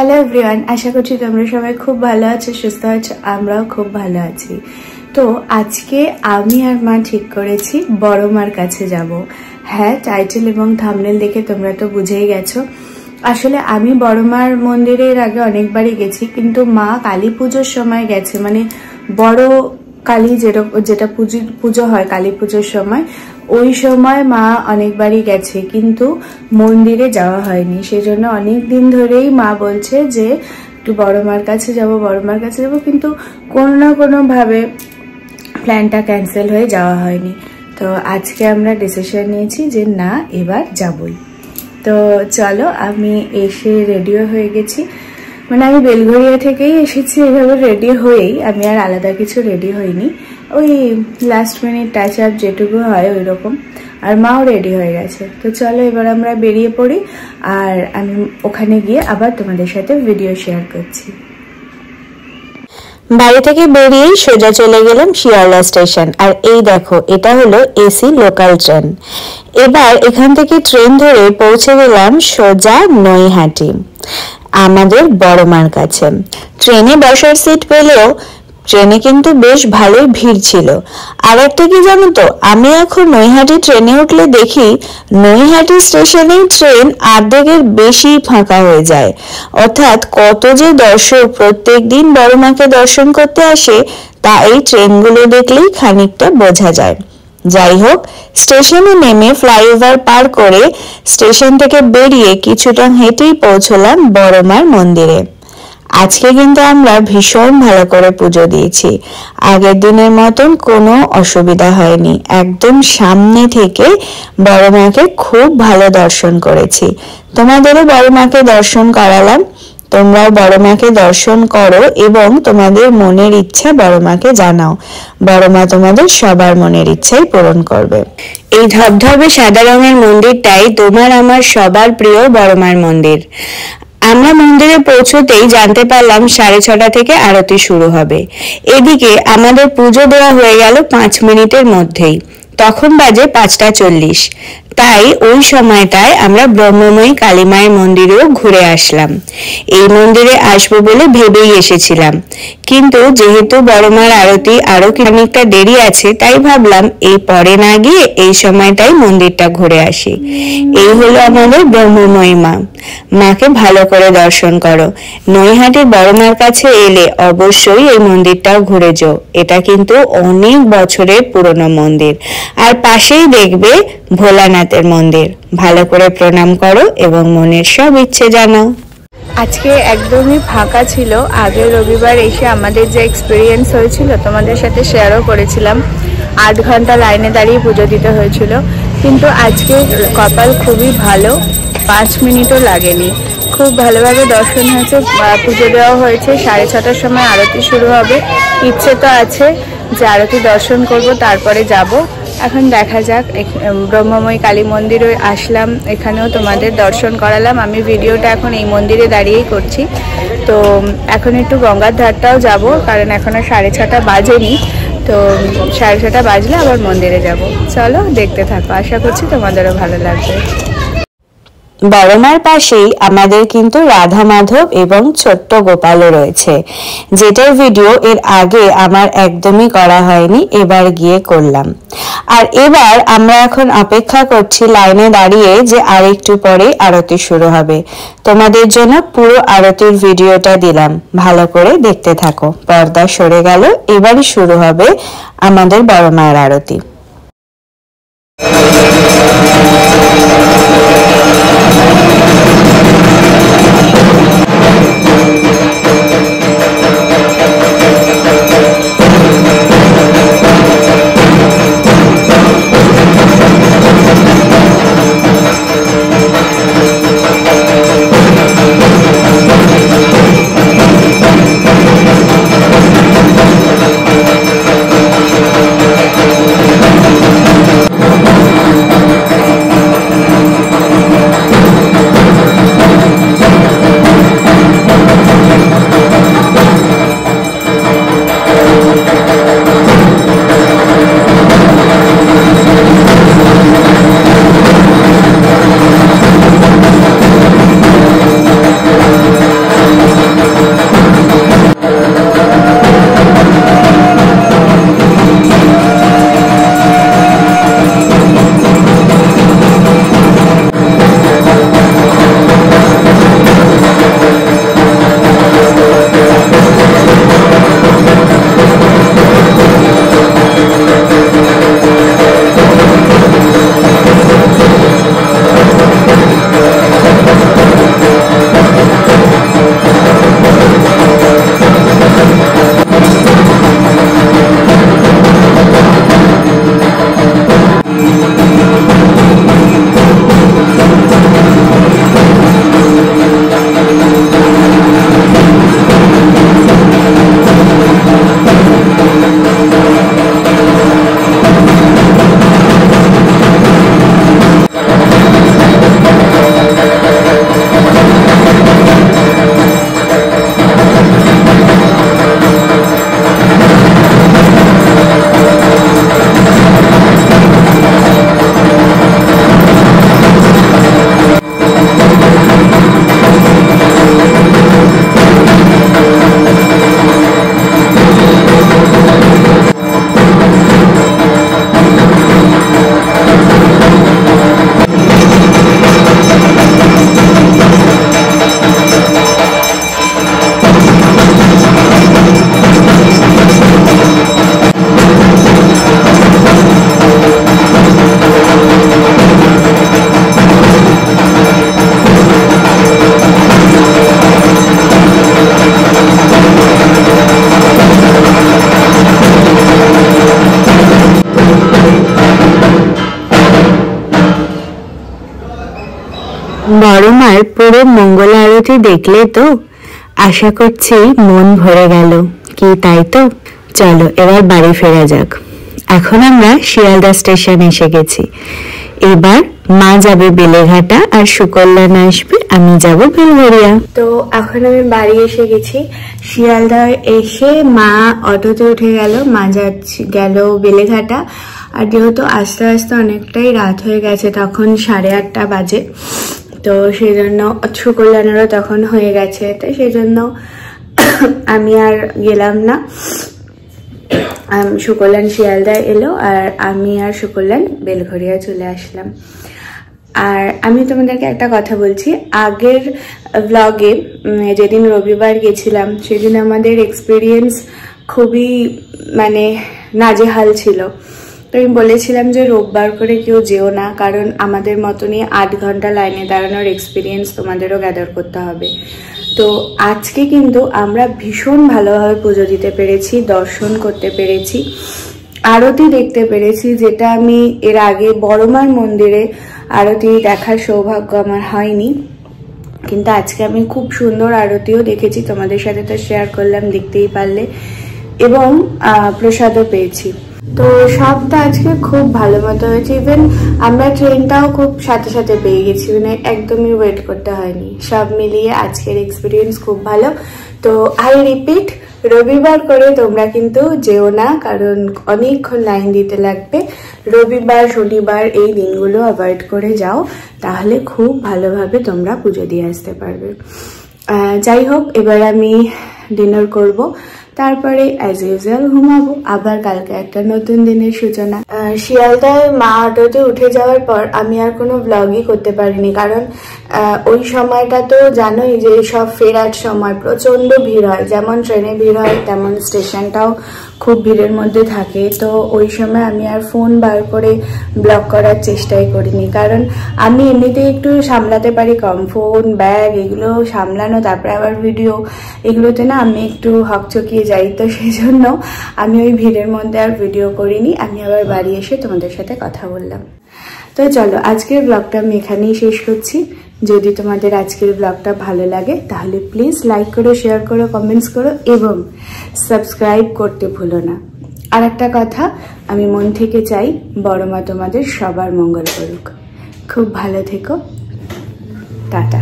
Hello everyone, আশা করছি তোমরা সবাই খুব ভালো আছো, সুস্থ আছো। আমরাও খুব ভালো আছি। তো আজকে আমি আর মা ঠিক করেছি বড় মার কাছে যাব। হ্যাঁ, টাইটেল এবং থাম্বনেল দেখে তোমরা তো বুঝেই গেছো। আসলে আমি বড় মার মন্দিরে এর আগে অনেকবারই গেছি, কিন্তু মা কালী পুজোর সময় গেছে, মানে বড় কালী যেটা পুজো হয় কালী পুজোর সময়, ওই সময় মা অনেকবারই গেছে, কিন্তু মন্দিরে যাওয়া হয়নি। সেজন্য অনেক দিন ধরেই মা বলছে যে একটু বড় মার কাছে যাব, বড় মার কাছে যাব, কিন্তু কোনো না কোনো ভাবে প্ল্যানটা ক্যান্সেল হয়ে যাওয়া হয়নি। তো আজকে আমরা ডিসিশন নিয়েছি যে না, এবার যাবই। তো চলো, আমি এসে রেডিও হয়ে গেছি, মানে আমি বেলঘরিয়া থেকেই এসেছি এভাবে রেডি হয়েই, আমি আর আলাদা কিছু রেডি হইনি, ওই লাস্ট মিনিট টাচ আপ যেটুকু হয় ওই রকম। আর মাও রেডি হয়ে গেছে। তো চলো এবার আমরা বেরিয়ে পড়ি, আর আমি ওখানে গিয়ে আবার তোমাদের সাথে ভিডিও শেয়ার করছি। বাড়ি থেকে বেরিয়েই সোজা চলে গেলাম শিয়ালদা স্টেশন। আর এই দেখো, এটা হলো এসি লোকাল ট্রেন। এবার এখান থেকে ট্রেন ধরে পৌঁছে গেলাম সোজা নৈহাটি, আমাদের বড় মার কাছে। ট্রেনে বসার সিট পেলেও ট্রেনে কিন্তু বেশ ভালোই ভিড় ছিল। আর একটা কি জানো তো, আমি এখন নৈহাটি ট্রেনে উঠলে দেখি নৈহাটি স্টেশনেই ট্রেন অর্ধেকের বেশি ফাঁকা হয়ে যায়। অর্থাৎ কত যে দর্শক প্রত্যেক দিন বড় মাকে দর্শন করতে আসে, তা এই ট্রেনগুলো দেখলেই খানিকটা বোঝা যায়। যাই হোক, স্টেশনে নেমে ফ্লাইওভার পার করে স্টেশন থেকে বেরিয়ে কিছুটা হেঁটেই পৌঁছলাম বড় মার মন্দিরে। আজকে কিন্তু আমরা ভীষণ ভালো করে পুজো দিয়েছি। আগের দিনের মতন কোনো অসুবিধা হয়নি। একদম সামনে থেকে বড় মাকে খুব ভালো দর্শন করেছি। তোমাদেরও বড় মাকে দর্শন করালাম। তোমরাও বড় মাকে দর্শন করো এবং তোমাদের মনের ইচ্ছা বড় মাকে জানাও। বড় মা তোমাদের সবার মনের ইচ্ছাই পূরণ করবে। এই ধবধবে সাদা রঙের মন্দিরটাই তোমার আমার সবার প্রিয় বড় মার মন্দির। আমরা মন্দিরে পৌঁছতেই জানতে পারলাম 6:30 থেকে আরতি শুরু হবে। এদিকে আমাদের পুজো দেওয়া হয়ে গেল 5 মিনিটের মধ্যেই। তখন বাজে 5:40। তাই ওই সময়টায় আমরা ব্রহ্মময়ী কালী মায়ের মন্দিরেও ঘুরে আসলাম। এই মন্দিরে আসবো বলে ভেবেই এসেছিলাম, কিন্তু যেহেতু বড় মার আরতি আরো খানিকটা দেরি আছে, তাই ভাবলাম এই পরে না গিয়ে এই সময়টাই মন্দিরটা ঘুরে আসি। এই হলো আমাদের ব্রহ্মময়ী মা। মাকে ভালো করে দর্শন করো। নৈহাটির বড় মার কাছে এলে অবশ্যই এই মন্দিরটাও ঘুরে যাও। এটা কিন্তু অনেক বছরের পুরনো মন্দির। আর পাশেই দেখবে ভোলানাথের মন্দির। ভালো করে প্রণাম করো এবং মনের সব ইচ্ছে জানাও। আজকে একদমই ফাঁকা ছিল। আগের রবিবার এসে আমাদের যে এক্সপিরিয়েন্স হয়েছিল তোমাদের সাথে শেয়ারও করেছিলাম। 8 ঘন্টা লাইনে দাঁড়িয়ে পুজো দিতে হয়েছিল, কিন্তু আজকে কপাল খুবই ভালো, 5 মিনিটও লাগেনি। খুব ভালোভাবে দর্শন হয়েছে, পুজো দেওয়া হয়েছে। 6:30টার সময় আরতি শুরু হবে। ইচ্ছে তো আছে যে আরতি দর্শন করব, তারপরে যাব। এখন দেখা যাক। ব্রহ্মময়ী কালী মন্দিরে আসলাম, এখানেও তোমাদের দর্শন করালাম। আমি ভিডিওটা এখন এই মন্দিরে দাঁড়িয়েই করছি। তো এখন একটু গঙ্গার ধারটাও যাব, কারণ এখনো 6:30 বাজেনি। তো 6:30 বাজলে আবার মন্দিরে যাব। চলো দেখতে থাকো, আশা করছি তোমাদেরও ভালো লাগবে। বড় মার পাশেই আমাদের কিন্তু রাধা মাধব এবং ছোট্ট গোপালও রয়েছে, যেটার ভিডিও এর আগে আমার একদমই করা হয়নি, এবার গিয়ে করলাম। আর এবার আমরা এখন অপেক্ষা করছি লাইনে দাঁড়িয়ে যে আরেকটু পরে আরতি শুরু হবে। তোমাদের জন্য পুরো আরতির ভিডিওটা দিলাম, ভালো করে দেখতে থাকো। পর্দা সরে গেল, এবারই শুরু হবে আমাদের বড় মায়ের আরতি। বড় মার পুরো মঙ্গল আরতি দেখলে তো আশা করছি মন ভরে গেল কি, তাই তো? চলো এবার বাড়ি ফেরা যাক। এখন আমরা শিয়ালদা স্টেশন এসে গেছি। এবার মা যাবে বেলেঘাটা আর সুকল্যাণ আসবে, আমি যাব বেলঘরিয়া। তো এখন আমি বাড়ি এসে গেছি। শিয়ালদায় এসে মা অটোতে উঠে গেল, মা গেল বেলেঘাটা। আর যেহেতু আস্তে আস্তে অনেকটাই রাত হয়ে গেছে, তখন 8:30 বাজে, তো সেই জন্য সুকল্যাণেরও তখন হয়ে গেছে, তো সেই জন্য আমি আর গেলাম না। সুকল্যাণ শিয়ালদায় এলো আর আমি আর সুকল্যাণ বেলঘরিয়া চলে আসলাম। আর আমি তোমাদেরকে একটা কথা বলছি, আগের ব্লগে যেদিন রবিবার গেছিলাম সেদিন আমাদের এক্সপিরিয়েন্স খুবই মানে নাজেহাল ছিল। তো আমি বলেছিলাম যে রোববার করে কেউ যেও না, কারণ আমাদের মতনই 8 ঘন্টা লাইনে দাঁড়ানোর এক্সপিরিয়েন্স তোমাদেরও গ্যাদার করতে হবে। তো আজকে কিন্তু আমরা ভীষণ ভালোভাবে পুজো দিতে পেরেছি, দর্শন করতে পেরেছি, আরতি দেখতে পেরেছি, যেটা আমি এর আগে বড়মার মন্দিরে আরতি দেখার সৌভাগ্য আমার হয়নি। কিন্তু আজকে আমি খুব সুন্দর আরতিও দেখেছি, তোমাদের সাথে তো শেয়ার করলাম, দেখতেই পারলে, এবং প্রসাদও পেয়েছি। তো সবটা আজকে খুব ভালো মতো হয়েছে। ইভেন আমরা ট্রেনটাও খুব সাথে সাথে পেয়ে গেছি, মানে একদমই ওয়েট করতে হয়নি। সব মিলিয়ে আজকের এক্সপিরিয়েন্স খুব ভালো। তো আই রিপিট, রবিবার করে তোমরা কিন্তু যেও না, কারণ অনেকক্ষণ লাইন দিতে লাগবে। রবিবার শনিবার এই দিনগুলো অ্যাভয়েড করে যাও, তাহলে খুব ভালোভাবে তোমরা পুজো দিয়ে আসতে পারবে। যাই হোক, এবার আমি ডিনার করব, তারপরে অ্যাজ ইউজুয়াল ঘুমাবো। আবার কালকে একটা নতুন দিনের সূচনা। শিয়ালদায় মা অটোতে উঠে যাওয়ার পর আমি আর কোনো ব্লগই করতে পারিনি, কারণ ওই সময়টা তো জানোই যে সব ফেরার সময় প্রচন্ড ভিড় হয়। যেমন ট্রেনে ভিড় হয় তেমন স্টেশনটাও খুব ভিড়ের মধ্যে থাকে। তো ওই সময় আমি আর ফোন বার করে ব্লগ করার চেষ্টাই করিনি, কারণ আমি এমনিতেই একটু সামলাতে পারি কম, ফোন ব্যাগ এগুলো সামলানো, তারপরে আবার ভিডিও, এগুলোতে না আমি একটু হকচকিয়ে যাই। তো সেই জন্য আমি ওই ভিড়ের মধ্যে আর ভিডিও করিনি। আমি আবার বাড়ি এসে তোমাদের সাথে কথা বললাম। তো চলো আজকের ব্লগটা আমি এখানেই শেষ করছি। যদি তোমাদের আজকের ব্লগটা ভালো লাগে তাহলে প্লিজ লাইক করো, শেয়ার করো, কমেন্টস করো এবং সাবস্ক্রাইব করতে ভুলো না। আর একটা কথা, আমি মন থেকে চাই বড় মা তোমাদের সবার মঙ্গল করুক। খুব ভালো থেকো, টাটা।